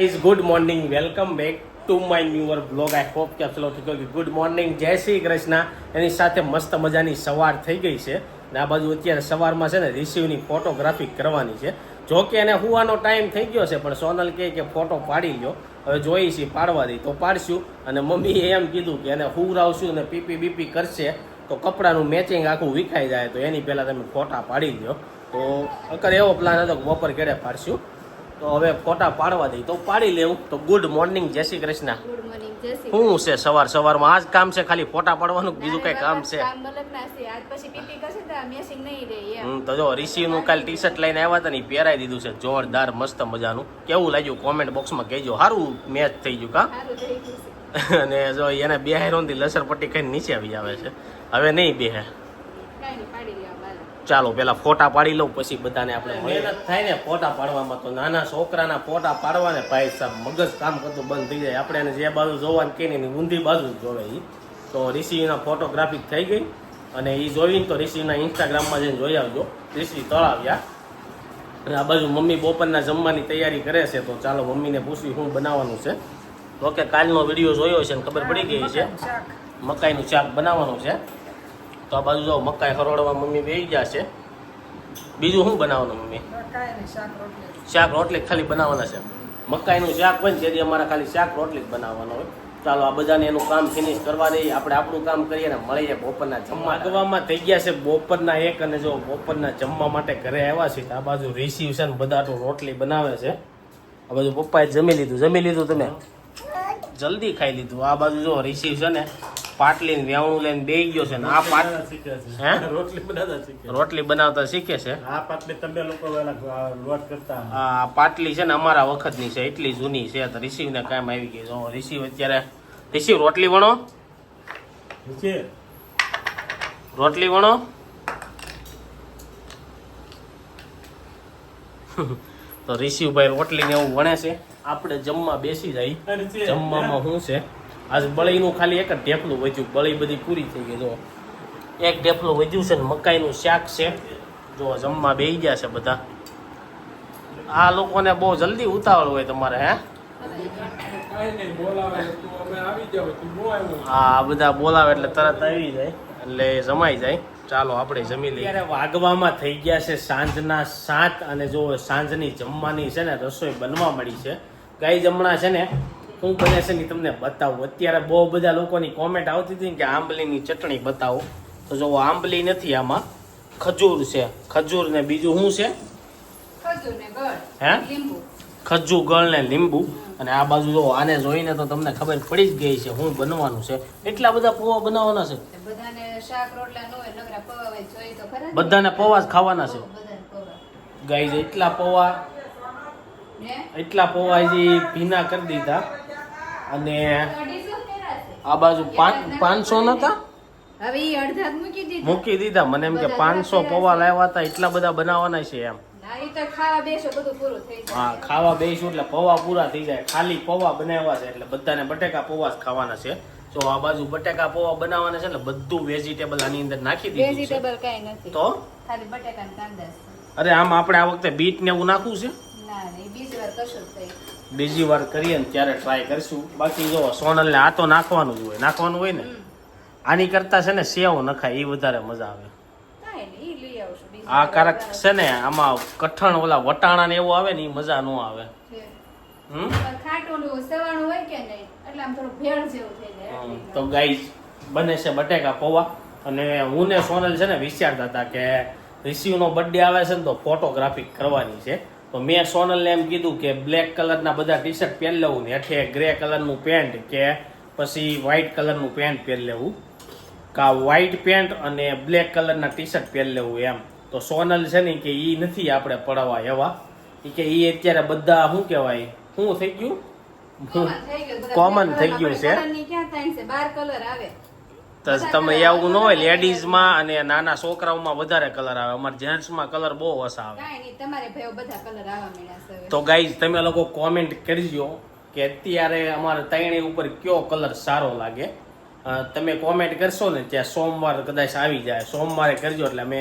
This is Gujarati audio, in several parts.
Is good morning welcome back to my newer blog I hope કે આપ ચલો ઠીક હોય ગુડ મોર્નિંગ જય શ્રી કૃષ્ણ એની સાથે મસ્ત મજાની સવાર થઈ ગઈ છે ને આ બાજુ અત્યારે સવારમાં છે ને રિસીવની ફોટોગ્રાફી કરવાની છે જો કે એને હુવાનો ટાઈમ થઈ ગયો છે પણ સોનલ કહે કે ફોટો પાડી લ્યો હવે જોઈએ છીએ પાડવા દઈ તો પાડશું અને મમ્મીએ એમ કીધું કે એને હુવરાવશું અને પીપી બીપી કરશે તો કપડાનું મેચિંગ આખું વિખાઈ જાય તો એની પહેલાં તમે ફોટા પાડી લ્યો તો અકર એવો પ્લાન હતો કે બપોર કેડે પાડશું તો હવે ફોટા પાડવા દઈ તો પાડી લેવું તો ગુડ મોર્નિંગ જય શ્રી કૃષ્ણ ગુડ મોર્નિંગ જય શ્રી શું છે સવારમાં આજ કામ છે ખાલી ફોટા પાડવાનું બીજું કઈ કામ છે કામ મલકના છે આજ પછી પીપી કરશે તો મેસિંગ નહીં રહે એમ તો જો રિસીવનું કાલ ટી શર્ટ લઈને આવ્યા હતા ને પહેરાઈ દીધું છે જોરદાર મસ્ત મજાનું કેવું લાગ્યું કોમેન્ટ બોક્સમાં કહેજો સારું મેચ થઈ ગયું કા સારું થઈ ગયું છે અને જો એને બેહારોથી લસર પટ્ટી ખાઈને નીચે આવી આવે છે હવે નહીં બેહે કાઈ નહીં પાડી લેવા બાલા ચાલો પેલા ફોટા પાડી લઉં પછી બધાને આપણે મહેનત થાય ને ફોટા પાડવામાં તો નાના છોકરાના ફોટા પાડવા ને ભાઈ સાહેબ મગજ કામ કરતું બંધ થઈ જાય આપણે એને જે બાજુ જોવાનું કે નહીં ઊંધી બાજુ જ જોવે એ તો રિસીવના ફોટોગ્રાફી થઈ ગઈ અને એ જોઈને તો રિસીવના ઇન્સ્ટાગ્રામમાં જઈને જોઈ આવજો રિસીવ તળાવ્યા અને આ બાજુ મમ્મી બપોરના જમવાની તૈયારી કરે છે તો ચાલો મમ્મીને પૂછવી શું બનાવવાનું છે તો કે કાલનો વિડીયો જોયો છે ને ખબર પડી ગઈ છે મકાઈનું શાક બનાવવાનું છે તો આ બાજુ જો મકાઈ હરોડવા મમ્મી બેસી ગયા છે બીજું શું બનાવવાનું મમ્મી શાક રોટલી ખાલી બનાવવાના છે મકાઈનું શાક હોય ને તેથી અમારે ખાલી શાક રોટલી જ બનાવવાનો હોય ચાલો આ બધાને એનું કામ ફિનિશ કરવા દઈએ આપણે આપણું કામ કરીએ ને મળીએ બપોરના જમવા આગવામાં થઈ ગયા છે બપોરના 1 અને જો બપોરના જમવા માટે ઘરે આવ્યા છે આ બાજુ રિસીવ છે ને બધા તો રોટલી બનાવે છે આ બાજુ પપ્પાએ જમી લીધું તમે જલ્દી ખાઈ લીધું આ બાજુ જો રિસીવ છે ને પાટલીને વેવણું લઈને બેસી ગયો છે ને આ રોટલી બનાવતા શીખે છે આ પાટલી તમે લોકો લોટ કરતા આ પાટલી છે ને અમારા વખતની છે એટલી જૂની છે તો રિસીવને કામ આવી ગઈ જો રિસીવ અત્યારે રિસીવ રોટલી વણો તો રિસીવભાઈ રોટલી ને એવું વણે છે આપણે જમવા બેસી જાય જમવામાં શું છે આજ બળીનું ખાલી એક જ ઢેફલું વધ્યું બળી બધી પૂરી થઈ ગઈ જો એક ઢેફલું વધ્યું છે ને મકાઈનું શાક છે જો જમવા બેસી ગયા છે બધા આ લોકોને બહુ જલ્દી ઉતાવળ હોય તમારે હે હા બધા બોલાવે એટલે તરત આવી જાય એટલે જમાઈ જાય ચાલો આપણે જમી લઈએ ત્યારે વાગવામાં થઈ ગયા છે સાંજના 7 અને જો સાંજની જમવાની છે ને રસોઈ બનવા મળી છે ગાઈ જમણા છે ને શું બને છે ને તમને બતાવું અત્યારે બહુ બધા લોકોની કોમેન્ટ આવતી હતી કે આંબલીની ચટણી બતાવો તો જો આંબલી નથી આમાં ખજૂર છે ખજૂર ને બીજું શું છે ખજૂર ને ગળ હે લીંબુ ખજૂર ગળ ને લીંબુ અને આ બાજુ જો આને જોઈને તો તમને ખબર પડી જ ગઈ છે શું બનવાનું છે એટલા બધા પૌવા બનાવવાના છે બધાને શાક રોટલા ન હોય નકરા પૌવા હોય જોઈ તો ખરા બધાને પૌવા જ ખાવાના છે બધાને પૌવા ગાઈઝ એટલા પૌવા હજી ભીના કરી દીધા અને આ બાજુ 500 નતા હવે ઈ અડધા મૂકી દીધા મને એમ કે 500 પૌવા લાવ્યા હતા એટલા બધા બનાવવાના છે એમ ઈ તો ખાવા બેસો બધું પૂરું થઈ જાય હા ખાવા બેસું એટલે પૌવા પૂરા થઈ જાય ખાલી પૌવા બનાવ્યા છે એટલે બધાને બટેકા પૌવા જ ખાવાના છે તો આ બાજુ બટેકા પૌવા બનાવવાના છે એટલે બધું વેજીટેબલ આની અંદર નાખી દીધું છે વેજીટેબલ કાઈ નથી તો ખાલી બટેકા ને કાંદા અરે આમ આપણે આ વખતે બીટ ને એવું નાખવું છે ના નહીં બીજી વાર કશું જ થઈ બીજી વાર કરીએ ને ત્યારે ટ્રાય કરશું બાકી જો સોનલ ને આ તો નાખવાનું જ હોય ને આની કરતા છે ને સેવ નખાય એ વધારે મજા આવે કાઈ નહીં ઈ લઈ આવશું બીજી આ કારક છે ને આમાં કઠણ ઓલા વટાણા ને એવું આવે ને એ મજા ન આવે ખાટું સવાણું હોય કે નહીં એટલે આમ થોડું ભેળ જેવું થઈ જાય તો ગાઈઝ બને છે બટેકા પૌવા અને હું ને સોનલ છે ને વિચારતા હતા કે રિસીવનો બર્થડે આવે છે ને તો ફોટોગ્રાફી કરવાની છે તો મેં સોનલને એમ કીધું કે બ્લેક કલરના બધા ટી શર્ટ પહેરી લેવું ને હેઠે ગ્રે કલરનું પેન્ટ કે પછી વ્હાઇટ કલરનું પેન્ટ પહેરી લેવું કા વ્હાઇટ પેન્ટ અને બ્લેક કલરના ટી શર્ટ પહેરી લેવું એમ તો સોનલ છે ને કે એ નથી આપણે પડાવવા એવા કે એ અત્યારે બધા શું કહેવાય શું થઈ ગયું કોમન થઈ ગયું છે બાર કલર આવે તો તમે એવું ન હોય લેડીઝમાં અને નાના છોકરાઓમાં વધારે કલર આવે અમારા જેન્ટ્સમાં કલર બહુ ઓછા આવે કાઈ નહીં તમારે ભાઈ બધા કલર આવવા મળ્યા છે તો ગાઈઝ તમે લોકો કોમેન્ટ કરજો કે અત્યારે અમારે ત્રણેય ઉપર કયો કલર સારો લાગે તમે કોમેન્ટ કરશો ને ત્યાં સોમવાર કદાચ આવી જાય સોમવારે કરજો એટલે અમે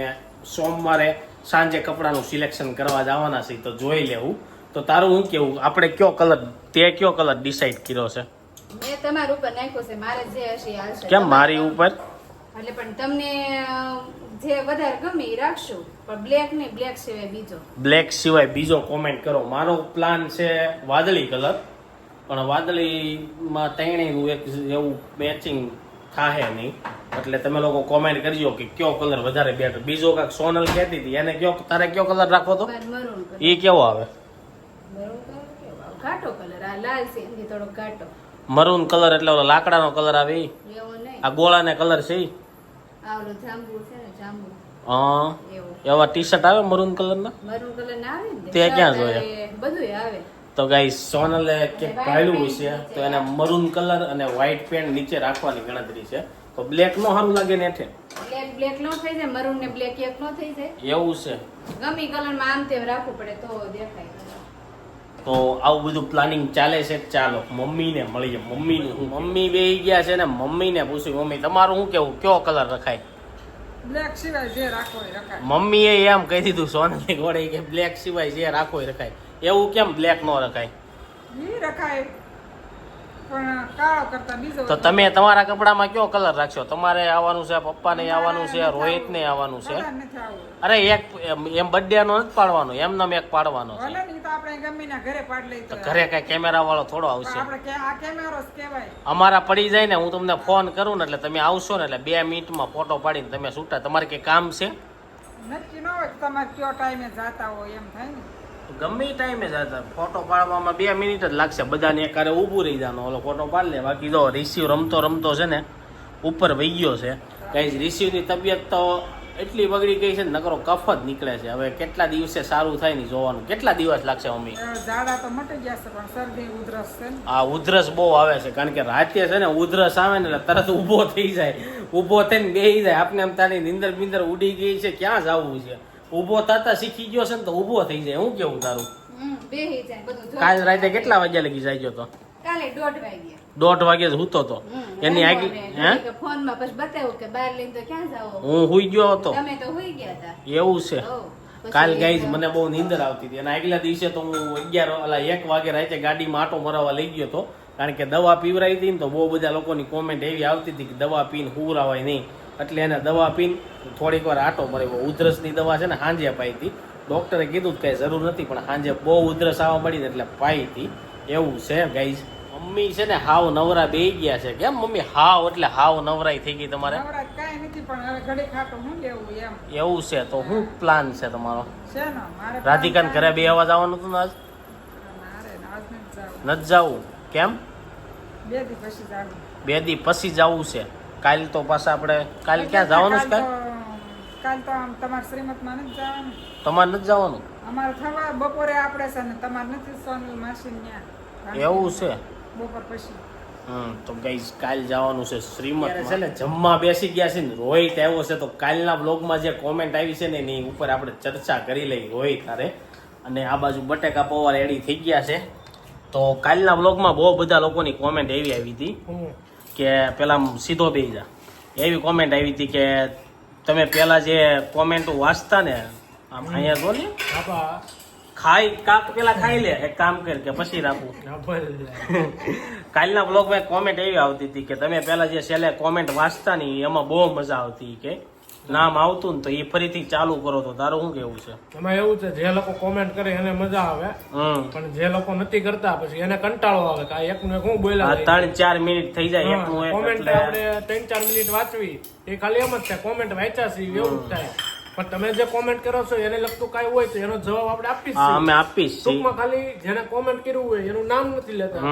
સોમવારે સાંજે કપડાનું સિલેક્શન કરવા જવાના છે તો જોઈ લેવું તો તો તારું હું કેવું, આપણે કયો કલર, તે કયો કલર ડિસાઈડ કર્યો છે? મેં તમારા ઉપર નાખ્યો છે, મારે જે હશે એ હાલશે. કેમ મારી ઉપર? એટલે પણ તમને જે વધારે ગમે એ રાખશું, પણ બ્લેક નહીં, બ્લેક સિવાય બીજો. બ્લેક સિવાય બીજો કોમેન્ટ કરો. મારો પ્લાન છે વાદળી કલર, પણ વાદળીમાં ત્રણેયનું એક એવું મેચિંગ થાહે નહીં, એટલે તમે લોકો કોમેન્ટ કરજો કે કયો કલર વધારે બેટર. બીજો કાંઈક સોનલ કહેતી હતી, એને કયો, તારે કયો કલર રાખવો તો? Maroon colour. એ કેવો આવે? મરૂન કલર કેવો આવે? ઘાટો કલર. આ લાલ છે એનાથી થોડો ઘાટો. મરૂન કલર એટલે ઓલો લાકડાનો કલર આવે ઈ? એવો નહીં. આ ગોળાને કલર છે ઈ? આ ઓલો જાંબુ છે ને, જાંબુ હા, એવો. એવા ટી શર્ટ આવે મરૂન કલરના? મરૂન કલર ના આવે ને? તે ક્યાં શર્ટ જોયા? આવે, બધુંય આવે. તો ગાઈસ સોનલે કે કાઢ્યું છે તો એને મરૂન કલર અને વ્હાઈટ પેન્ટ નીચે રાખવાની ગણતરી છે. તો બ્લેક નો સારું લાગે ને એઠે? બ્લેક બ્લેક નો થઈ જાય, મરૂન ને બ્લેક એક નો થઈ જાય. એવું છે. ગમી કલર માં આમ તેમ રાખવું પડે તો દેખાય. તો આવું બધું પ્લાનિંગ ચાલે છે. ચાલો મમ્મીને મળીએ. મમ્મી બેહી ગયા છે ને મમ્મીને પૂછ્યું, મમ્મી તમારું શું કેવું, કયો કલર રખાય? બ્લેક સિવાય જે રાખો એ રખાય. મમ્મીએ એમ કહી દીધું સોનલની ઘોડે કે બ્લેક સિવાય જે રાખો એ રખાય. એવું કેમ બ્લેક નો રખાય? ઈ રખાય પણ કાળો કરતા બીજો. તો તમે તમારા કપડામાં કયો કલર રાખશો? તમારે આવવાનું છે, પપ્પાને આવવાનું છે, રોહિતને આવવાનું છે. કલર નથી આવું. અરે એક એમ બર્થડે નો નથી પાડવાનો, એમનામ એક પાડવાનો છે. ભલે નહીં તો આપણે ગમીના ઘરે પાડ લઈ તો તો ઘરે કઈ કેમેરા વાળો થોડો આવશે. આપણે આ કેમેરો જ કહેવાય. અમારા પડી જાય ને, હું તમને ફોન કરું ને એટલે તમે આવશો ને એટલે 2 મિનિટમાં ફોટો પાડીને તમે છૂટા. તમારે કઈ કામ છે? નક્કી ન હોય કે તમારે કયો ટાઈમે જાતા હોય એમ થાય ને. ગમે એ ટાઈમે જતા ફોટો પાડવામાં 2 મિનિટ જ લાગશે. બધાને એકારે ઊભું રહી જવાનું, ઓલો ફોટો પાડી લે. બાકી જો રિસીવ રમતો રમતો છે ને ઉપર વહી ગયો છે. કઈ રિસીવની તબિયત તો એટલી બગડી ગઈ છે ને, નકરો કફ જ નીકળે છે. હવે કેટલા દિવસે સારું થાય ને જોવાનું. કેટલા દિવસ લાગશે મમ્મી? ઝાડા તો મટી ગયા છે પણ શરદી ઉધરસ છે ને. આ ઉધરસ બહુ આવે છે, કારણ કે રાતે છે ને ઉધરસ આવે ને એટલે તરત ઊભો થઈ જાય. ઊભો થઈને બેસી જાય. આપને એમ તારી નીંદર બીંદર ઉડી ગઈ છે, ક્યાં જવું છે. ઊભો થતા શીખી ગયો છે ને તો ઊભો થઈ જાય. હું કેવું તારું? બેહી જાય બધું જોઈ. કાલ રાતે કેટલા વાગ્યા લગી જાય ગયો તો? કાલે 1:30 વાગ્યા. 1:30 વાગે જ હૂતો તો. એની આગળ હે ફોન માં પછી બતાવ્યું કે બહાર લઈને તો ક્યાં જાવ? હું હુઈ ગયો હતો. તમે તો હુઈ ગયા હતા. એવું છે. હો. પછી કાલ ગાઈઝ મને બહુ નીંદર આવતી હતી અને આગલા દિવસે તો હું 1 વાગે રાતે ગાડીમાં આટો મરાવવા લઈ ગયો હતો, કારણ કે દવા પીવરાઈ હતી ને તો બહુ બધા લોકોની કોમેન્ટ એવી આવતી હતી કે દવા પીને હુરાવાય નહીં, એટલે એને દવા પીને થોડીક વાર આટો મરાવ્યો. ઉધરસની દવા છે ને સાંજે પાઈ હતી. ડોક્ટરે કીધું કે કઈ જરૂર નથી, પણ સાંજે બહુ ઉધરસ આવવા મળી ને એટલે પાઈ હતી. એવું છે ગાઈઝ. મમ્મી છે ને હાવ નવરા બેહી ગયા છે. કેમ મમ્મી હાવ એટલે હાવ નવરાઈ થઈ ગઈ તમારે? નવરાત કાંઈ નથી પણ હવે ઘડી ખાટો હું લેવું એમ એવું છે. તો શું પ્લાન છે તમારો? છે ને મારે. રાધિકાને ઘરે બેહવા જવાનું હતું ને આજ? મારે આજ નથી જાવું. નથી જવું? કેમ? 2 દી પછી જાવું. 2 દી પછી જવું છે. કાલ તો પાછા આપણે કાલ ક્યાં જવાનું છે? કાલ તો આમ તમારે શ્રીમતમાં નથી જવાનું. તમારે નથી જવાનું? અમારે થવા બપોરે આપણે છે ને તમારે નથી સોનલ માસી ત્યાં. એવું છે. બપોર પછી. તો ગાઈસ કાલ જવાનું છે શ્રીમત છે ને. જમવા બેસી ગયા છે ને રોહિત આવ્યો છે, તો કાલના બ્લોગમાં જે કોમેન્ટ આવી છે ને એની ઉપર આપણે ચર્ચા કરી લઈ રોહિત હારે. અને આ બાજુ બટેકા પૌવા રેડી થઈ ગયા છે. તો કાલના બ્લોગમાં બહુ બધા લોકોની કોમેન્ટ એવી આવી હતી કે પેલા સીધો બેહી જા, એવી કોમેન્ટ આવી હતી કે તમે પેલા જે કોમેન્ટો વાંચતા ને આમ અહીંયા જો ને ખાઈ કાક પેલા ખાઈ લે, એક કામ કર કે પછી રાખું. કાલના બ્લોગમાં એક કોમેન્ટ એવી આવતી હતી કે તમે પેલા જે છેલ્લે કોમેન્ટ વાંચતા ને એમાં બહુ મજા આવતી, કે નામ આવતું ને તો એ ફરીથી ચાલુ કરો. તો તારું શું કેવું છે? એમાં એવું છે, જે લોકો કોમેન્ટ કરે એને મજા આવે, પણ જે લોકો નથી કરતા પછી એને કંટાળો આવે કે આ એકનું એક હું બોલ્યા. 3-4 મિનિટ થઈ જાય એકનું એક, કોમેન્ટ એટલે આપણે 3-4 મિનિટ વાંચવી એ ખાલી એમ જ છે, કોમેન્ટ વાંચ્યા છે એવું જ થાય. પણ તમે જે કોમેન્ટ કરો છો એને લગતું કાંઈ હોય તો એનો જવાબ આપણે આપીશ. અમે આપીશ. ટૂંકમાં ખાલી જેને કોમેન્ટ કર્યું હોય એનું નામ નથી લેતા,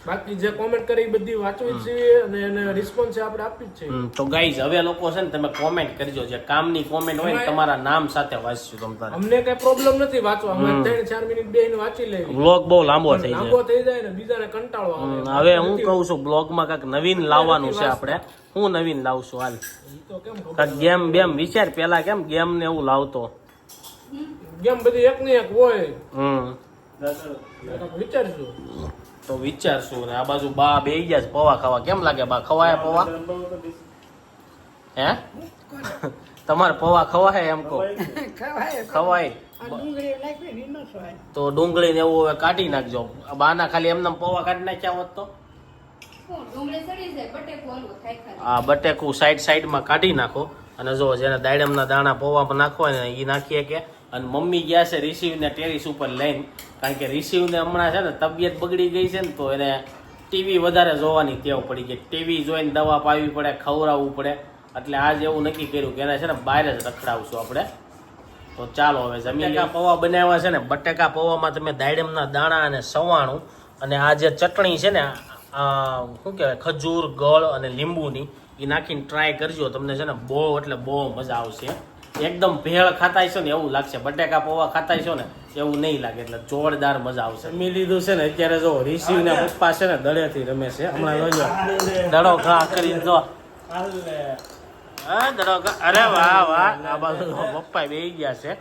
બાકી જે કોમેન્ટ કરી એ બધી વાંચવી જ છે અને એને રિસ્પોન્સ આપણે આપી જ છે. તો ગાઈઝ હવે લોકો છે ને તમે કોમેન્ટ કરજો, જે કામની કોમેન્ટ હોય ને તમારા નામ સાથે વાંચશું તમારે. અમને કઈ પ્રોબ્લેમ નથી વાંચવા, અમે 3-4 મિનિટ બેહીને વાંચી લેવી. બ્લોગ બહુ લાંબો થઈ જાય, લાંબો થઈ જાય ને બીજાને કંટાળો આવે. હવે હું કહું છું બ્લોગમાં કાંઈક નવીન લાવવાનું છે આપણે. હું નવીન લાવશું હાલ? તો કેમ કાંઈક ગેમ બેમ વિચાર. પેલા કેમ ગેમ ને એવું લાવતો, ગેમ બધી એક ની એક હોય, વિચારશું તો વિચારશું. ને આ બાજુ બા બે ગયા છે પૌવા ખાવા. કેમ લાગે બા? ખવાયા પૌવા? હે તમારે પૌવા ખવાય એમ કહો ખવાય ખવાય આ ડુંગળી નાખી ને ન ખવાય તો ડુંગળી ને એવું હવે કાઢી નાખજો બાના ખાલી એમને પૌવા કાઢી નાખ્યા હોત તો શું ડુંગળી સડી જાય બટેકું હલવું થાય ખાલી. આ બટેકું સાઈડમાં કાઢી નાખો અને જો જેને દાડમના દાણા પૌવામાં નાખવા ને એ નાખીએ કે અને મમ્મી ગયા છે રિસીવને ટેરિસ ઉપર લઈને કારણ કે રિસીવને હમણાં છે ને તબિયત બગડી ગઈ છે ને તો એને ટીવી વધારે જોવાની ટેવ પડી ગઈ ટીવી જોઈને દવા પાવી પડે ખવડાવવું પડે એટલે આજ એવું નક્કી કર્યું કે એને છે ને બહાર જ રખડાવશું આપણે તો ચાલો હવે બટેકા પૌવા બનાવ્યા છે ને બટેકા પૌવામાં તમે દાડમના દાણા અને સવાણું અને આ જે ચટણી છે ને શું કહેવાય ખજૂર ગળ અને લીંબુની એ નાખીને ટ્રાય કરજો તમને છે ને બહુ એટલે બહુ મજા આવશે એકદમ ભેળ ખાતા હશો ને એવું લાગશે બટેકા પૌવા ખાતા હશો ને એવું નહીં લાગે એટલે જોરદાર મજા આવશે મેં લીધું છે ને અત્યારે જો રિસીવ ને પપ્પા છે ને દડેથી રમે છે હમણાં જોજો દડો ઘા કરીને જો હા દડો ઘા અરે વાહ વાહ આ બાજુ પપ્પા બેસી ગયા છે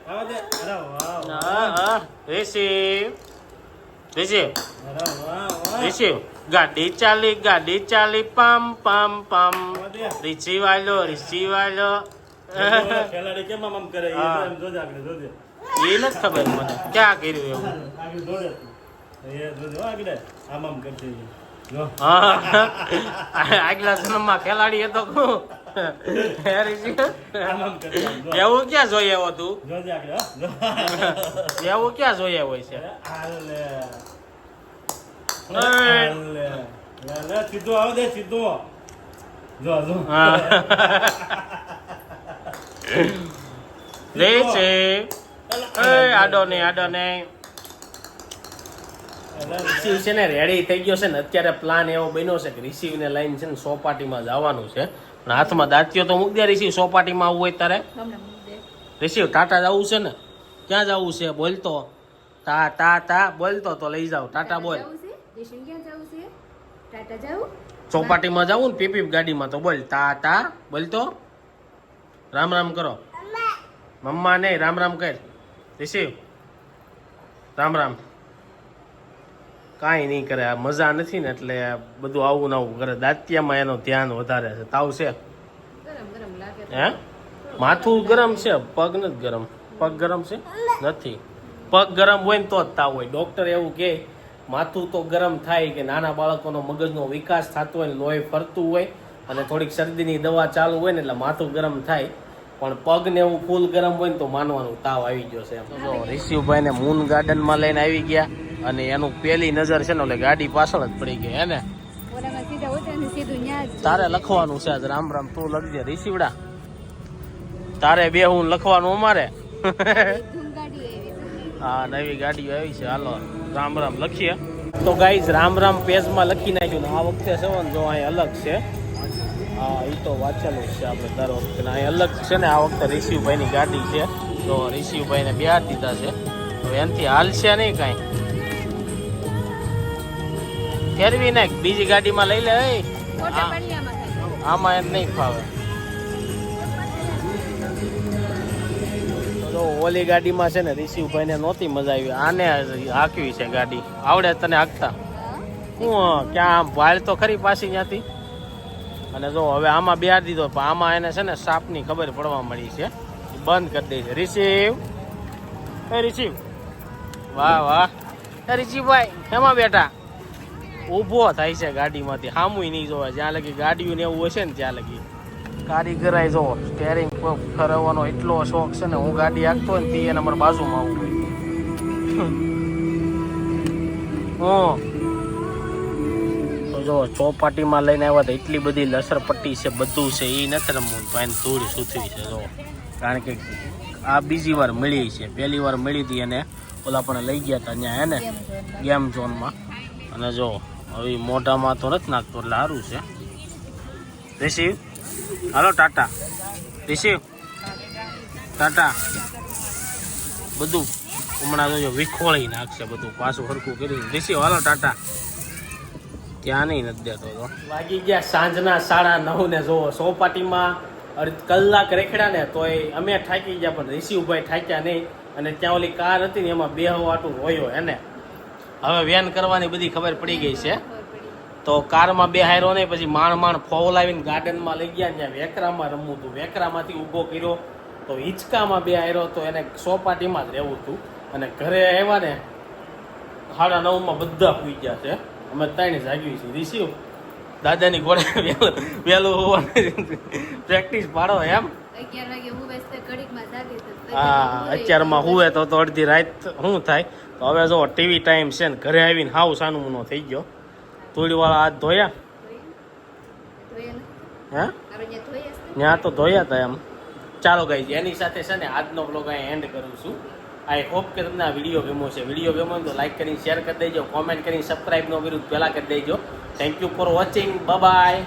હા રિસીવ રિસીવ ગાડી ચાલી પમ પમ પમ રિસીવ આલો ખેલાડી કેમ આમ કરે એમ જોજે આગળ જોજે એ નથી ખબર મને ક્યાં કર્યું એવું આગળ જોજે એ જોજે આગળ આમ કરતી જો આગલા જન્મમાં ખેલાડી હતો આમ કરતી એવું ક્યાં જોઈએ એવો તું જોજે આગળ એવું ક્યાં જોઈએ હોય છે હાલે ઓય. લે સીધો આવ દે સીધો જો રે છે આડો નહીં રિસીવ છે ને રેડી થઈ ગયો છે ને અત્યારે પ્લાન એવો બન્યો છે કે રિસીવ ને લઈને છે ને સોપાટીમાં જવાનું છે અને હાથમાં દાંતીઓ તો મૂક દે રિસીવ સોપાટીમાં આવવું હોય તારે હમણાં મૂકી દે. રિસીવ ટાટા જવું છે ને ક્યાં જવું છે બોલતો તા બોલતો તો લઈ જાવ ટાટા બોલ જાવું છે? દેશી ક્યાં જાવું છે? ટાટા જાવું? ચોપાટીમાં જવું ને પીપી ગાડીમાં તો બોલ તા બોલતો રામ રામ કરો મમ્મા નહીં રામ કર રિસીવ રામ કાંઈ નહીં કરે આ મજા નથી ને એટલે બધું આવું નવું કરે દાંતિયામાં એનું ધ્યાન વધારે છે તાવ છે ગરમ ગરમ લાગે તો. હે માથું ગરમ છે પગ નથી ગરમ પગ ગરમ છે નથી પગ ગરમ હોય ને તો જ તાવ હોય ડોક્ટર એવું કહે માથું તો ગરમ થાય કે નાના બાળકોનો મગજનો વિકાસ થતો હોય ને લોહી ફરતું હોય અને થોડીક શરદીની દવા ચાલુ હોય ને એટલે માથું ગરમ થાય પણ પગ ને એવું ફૂલ ગરમ હોય ને તો માનવાનું તાવ આવી ગયો છે જો રિશિવભાઈ ને મૂન ગાર્ડનમાં લઈને આવી ગયા અને એનું પેલી નજર છે ને એટલે ગાડી પાછળ જ પડી ગઈ હે ને ઓલામાં સીધા ઉતરે ને સીધું ન્યા જ તારે લખવાનું છે આજ રામ તું લખજે રિશિવડા તારે બે હું લખવાનું અમારે ધૂમ ગાડી આવી છે. હા નવી ગાડીઓ આવી છે હાલો રામ લખીએ તો ગાઈઝ રામ પેજમાં લખી નાખ્યું ને આ વખતે છે ને જો અહીં અલગ છે હા એ તો વાંચેલું જ છે આપણે દર વખતે ને અહીં અલગ છે ને આ વખતે રિશિવભાઈની ગાડી છે તો રિશિવભાઈને બિહાર દીધા છે તો એનાથી હાલશે નહીં કાંઈ ફેરવી નાખ બીજી ગાડીમાં લઈ લે એ ખોટા પાડિયામાં થાય. આમાં એમ નહીં ફાવે તો ઓલી ગાડીમાં છે ને રિશિવભાઈને નહોતી મજા આવી આને હાંકવી છે ગાડી આવડે તને હાંકતા હું ક્યાં આમ વાળ તો ખરી પાછી ત્યાંથી અને જો હવે આમાં બિહાર દીધો પણ આમાં એને છે ને સાપની ખબર પડવા મળી છે એ બંધ કરી દે છે રિશિવ એ રિશિવ વાહ એ રિશિવભાઈ એમાં બેઠા ઊભો થાય છે ગાડીમાંથી સામુય નહીં જોવે જ્યાં લગી ગાડીઓ ને એવું હશે ને ત્યાં લગી કારીગરાય જો સ્ટેરિંગ ફરવાનો એટલો શોખ છે ને હું ગાડી હાંકતો હોય ને તે એને મારા બાજુમાં આવું તો જો ચોપાટીમાં લઈને આવ્યા તો એટલી બધી લસરપટ્ટી છે બધું છે એ નથી રમવું તો એને ધૂળ સૂચવી છે જો કારણ કે આ બીજી વાર મળી છે પહેલી વાર મળી હતી અને ઓલા પણ લઈ ગયા હતા અહીંયા હે ને ગેમ ઝોનમાં અને જો હવે મોઢામાં તો નથી નાખતો એટલે સારું છે રિશિવ હાલો ટાટા રિશિવ ટાટા બધું હમણાં જોજો વિખોળી નાખશે બધું પાછું હરખું કરી રિશિવ હાલો ટાટા ત્યાં નહીં નથી દેતો તો વાગી ગયા સાંજના 9:30 ને જોવો સોપાટીમાં અડધ કલાક રેખડા ને તોય અમે થાકી ગયા પણ રિશિવભાઈ થાક્યા નહીં અને ત્યાં ઓલી કાર હતી ને એમાં બેહવાટું રોયો એને હવે વેન કરવાની બધી ખબર પડી ગઈ છે તો કારમાં બેહાર્યો નહીં પછી માણ ફોલ આવીને ગાર્ડનમાં લઈ ગયા ત્યાં વેકરામાં રમવું હતું વેકરામાંથી ઊભો કર્યો તો હિંચકામાં બે આયરો તો એને સોપાટીમાં જ રહેવું હતું અને ઘરે આવ્યા ને 9:30 બધા પૂઈ ગયા છે. અમે ત્રણે જાગી છીએ. રિસીવ દાદાની ઘોડે વહેલું હોવાની પ્રેક્ટિસ પાડો એમ. 11 વાગે હું બેસતે ઘડીકમાં જાગી તો હા અત્યારમાં હુવે તો અડધી રાત શું થાય. તો હવે જો ટીવી ટાઈમ છે ને ઘરે આવીને હાવ સાનું મુનો થઈ ગયો. તુડીવાળા હાથ ધોયા હે ત્યાં તો ધોયા હતા એમ. ચાલો ગાઈઝ એની સાથે છે ને આજનો બ્લોગ અહીં એન્ડ કરું છું. આઈ હોપ કે તમને આ વિડીયો ગમ્યો છે. વિડીયો ગમ્યો તો લાઈક કરીને શેર કરી દેજો, કોમેન્ટ કરીને સબસ્ક્રાઈબ ન કર્યું પહેલાં કરી દેજો. Thank you for watching. By.